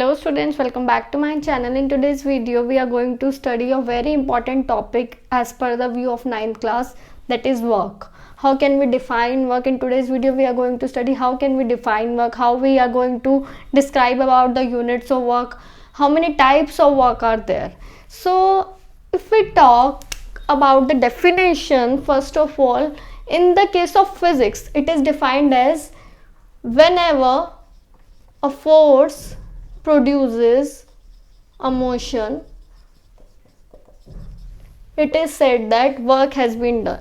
Hello students, welcome back to my channel. In today's video we are going to study a very important topic as per the view of 9th class, that is work. How can we define work? In today's video we are going to study how can we define work, how we are going to describe about the units of work, how many types of work are there. So if we talk about the definition, first of all, in the case of physics it is defined as whenever a force produces a motion, it is said that work has been done.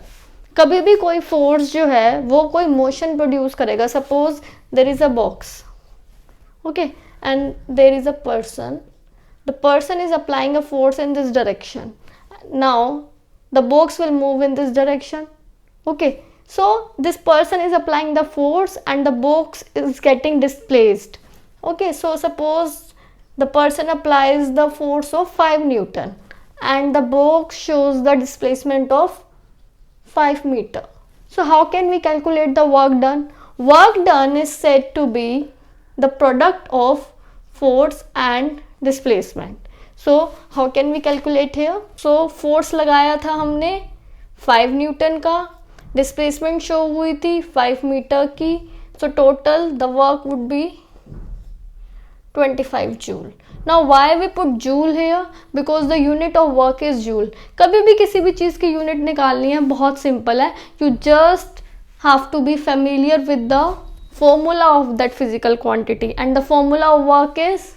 कभी भी कोई force जो है वो कोई motion produce करेगा. Suppose there is a box, okay, and there is a person. The person is applying a force in this direction. Now the box will move in this direction. Okay, so this person is applying the force and the box is getting displaced. Okay, so suppose the person applies the force of 5 Newton and the box shows the displacement of 5 meter. So how can we calculate the work done? Work done is said to be the product of force and displacement. So how can we calculate here? So force लगाया था हमने 5 Newton का, displacement show हुई थी 5 metre की. So total the work would be 25 joule. Now why we put joule here? Because the unit of work is joule. कभी भी किसी भी चीज़ की यूनिट निकालनी है, बहुत सिंपल है. You just have to be familiar with the formula of that physical quantity and the formula of work is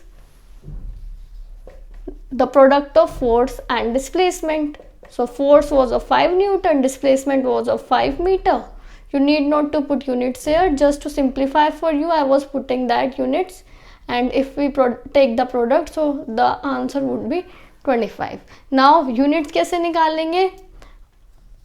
the product of force and displacement. So force was of 5 Newton, displacement was of 5 meter. You need not to put units here. Just to simplify for you, I was putting that units, and if we take the product, so the answer would be 25. Now units कैसे निकालेंगे?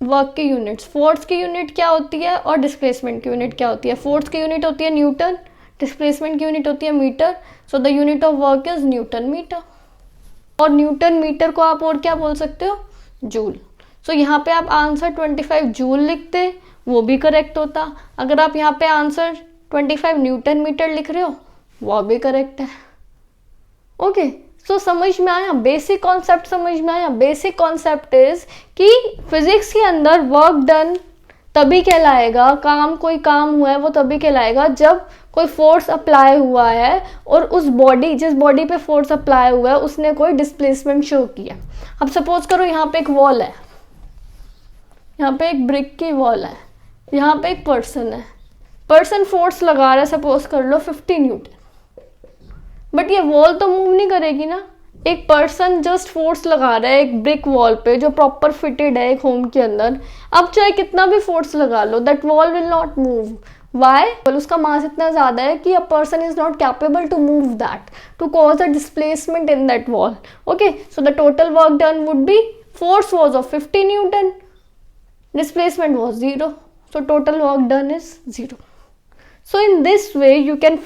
Work की units. Force की unit क्या होती है और displacement की unit क्या होती है? फोर्स की यूनिट होती है न्यूटन, डिस्प्लेसमेंट की यूनिट होती है metre. So the unit of work is newton metre. और न्यूटन मीटर को आप और क्या बोल सकते हो? जूल. सो यहाँ पे आप आंसर 25 जूल लिखते, वो भी करेक्ट होता. अगर आप यहाँ पे आंसर 25 न्यूटन मीटर लिख रहे हो, वो भी करेक्ट है. ओके, सो समझ में आया? बेसिक कॉन्सेप्ट समझ में आया? बेसिक कॉन्सेप्ट इज कि फिजिक्स के अंदर वर्क डन तभी कहलाएगा, काम कोई काम हुआ है वो तभी कहलाएगा जब कोई फोर्स अप्लाई हुआ है और उस बॉडी, जिस बॉडी पे फोर्स अप्लाई हुआ है उसने कोई डिस्प्लेसमेंट शो किया. अब सपोज करो यहाँ पे एक वॉल है, यहाँ पे एक ब्रिक की वॉल है, यहाँ पे एक पर्सन है. पर्सन फोर्स लगा रहा है, सपोज कर लो 50 न्यूटन, बट ये वॉल तो मूव नहीं करेगी ना. एक पर्सन जस्ट फोर्स लगा रहा है एक ब्रिक वॉल पे जो प्रॉपर फिटेड है एक होम के अंदर. अब चाहे कितना भी फोर्स लगा लो, that wall will not move. Why? उसका मास इतना ज्यादा है कि a person is not capable to move that, to cause a displacement in that wall. Okay, so the total work done would be, force was of 50 newton, displacement was 0, so total work done is 0. So in this way you can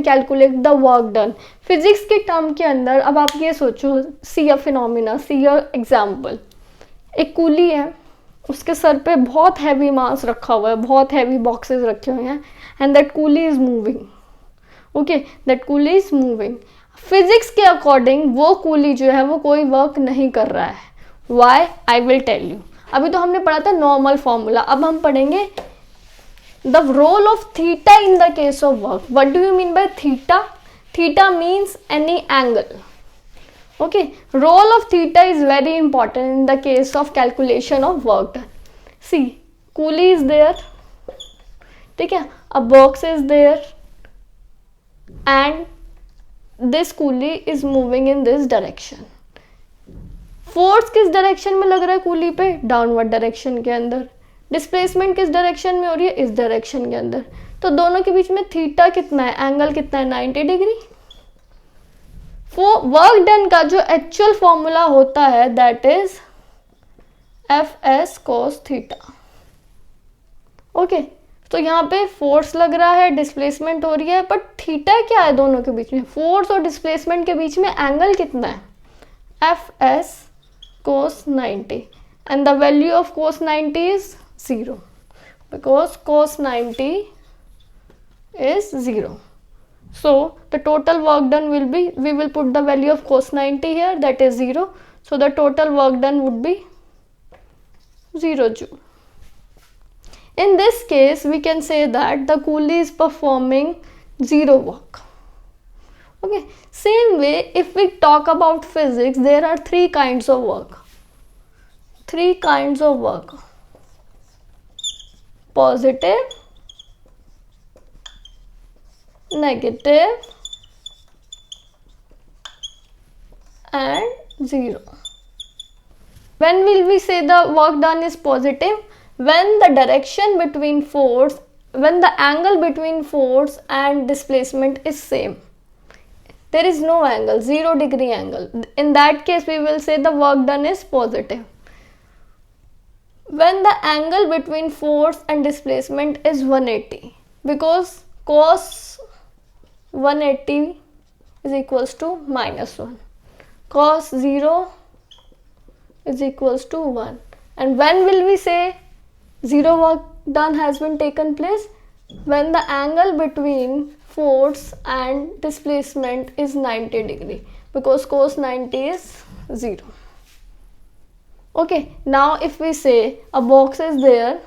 calculate the work done. Physics के term के अंदर अब आप ये सोचो, see a phenomena, see a example. एक coolie है, उसके सर पे बहुत हैवी मास रखा हुआ है, बहुत हैवी बॉक्सेस रखे हुए हैं, and that coolie is moving. Okay, that coolie is moving. Physics के अकॉर्डिंग वो कूली जो है वो कोई वर्क नहीं कर रहा है. Why? I will tell you. अभी तो हमने पढ़ा था नॉर्मल फॉर्मूला, अब हम पढ़ेंगे the role of theta in the case of work. What do you mean by theta? Theta means any angle. Okay, role of theta is very important in the case of calculation of work done. See, coolie is there, ठीक है, a box is there and this coolie is moving in this direction. Force किस direction में लग रहा है coolie पे? Downward direction के अंदर. डिस्प्लेसमेंट किस डायरेक्शन में हो रही है? इस डायरेक्शन के अंदर. तो दोनों के बीच में थीटा कितना है, एंगल कितना है? 90 डिग्री. वर्क डन का जो एक्चुअल फॉर्मूला होता है that is Fs cos theta. Okay, तो यहाँ पे फोर्स लग रहा है, डिस्प्लेसमेंट हो रही है, बट थीटा क्या है दोनों के बीच में? फोर्स और डिस्प्लेसमेंट के बीच में एंगल कितना है? Fs cos 90, and the value of cos 90 is 0 because cos 90 is 0. So the total work done will be, we will put the value of cos 90 here, that is 0. So the total work done would be 0 joule. In this case, we can say that the coolie is performing 0 work. Okay, same way, if we talk about physics, there are 3 kinds of work. 3 kinds of work: positive, negative, and 0. When will we say the work done is positive? When the direction between force, when the angle between force and displacement is same. There is no angle, 0 degree angle. In that case, we will say the work done is positive. When the angle between force and displacement is 180, because cos 180 is equals to minus 1, cos 0 is equals to 1. And when will we say 0 work done has been taken place? When the angle between force and displacement is 90 degree, because cos 90 is 0. Okay, now if we say a box is there,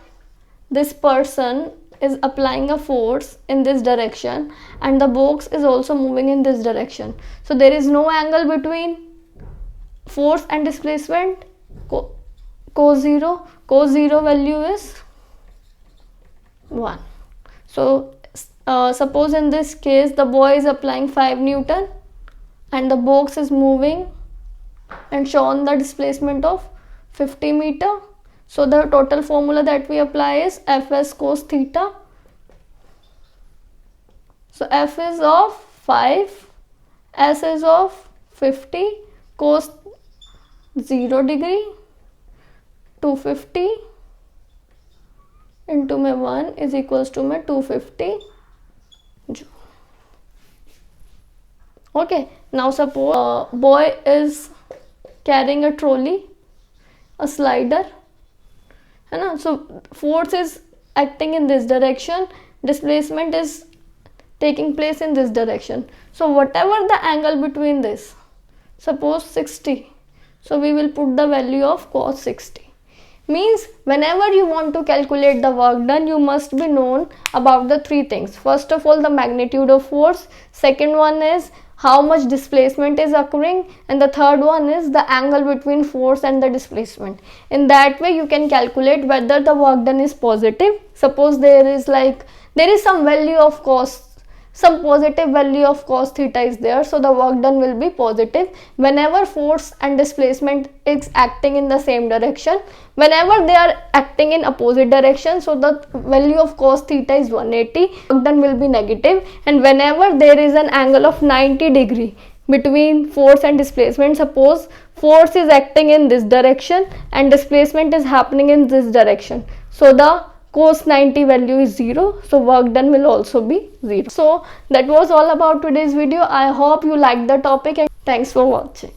this person is applying a force in this direction and the box is also moving in this direction. So there is no angle between force and displacement. Cos 0 value is 1. So suppose in this case the boy is applying 5 Newton and the box is moving and shown the displacement of 50 meter. So the total formula that we apply is Fs cos theta. So F is of 5, S is of 50, cos 0 degree 250 into my 1 is equals to my 250 joule. Okay, now suppose boy is carrying a trolley, a slider, so force is acting in this direction, displacement is taking place in this direction. So whatever the angle between this, suppose 60, so we will put the value of cos 60. Means whenever you want to calculate the work done, you must be known about the 3 things. First of all, the magnitude of force. Second one is how much displacement is occurring, and the third one is the angle between force and the displacement. In that way you can calculate whether the work done is positive. Suppose there is some value of cos, some positive value of cos theta is there, so the work done will be positive whenever force and displacement is acting in the same direction. Whenever they are acting in opposite direction, so the value of cos theta is 180, work done will be negative. And whenever there is an angle of 90 degree between force and displacement, suppose force is acting in this direction and displacement is happening in this direction, so the cos 90 value is 0, so work done will also be 0. So that was all about today's video. I hope you liked the topic and thanks for watching.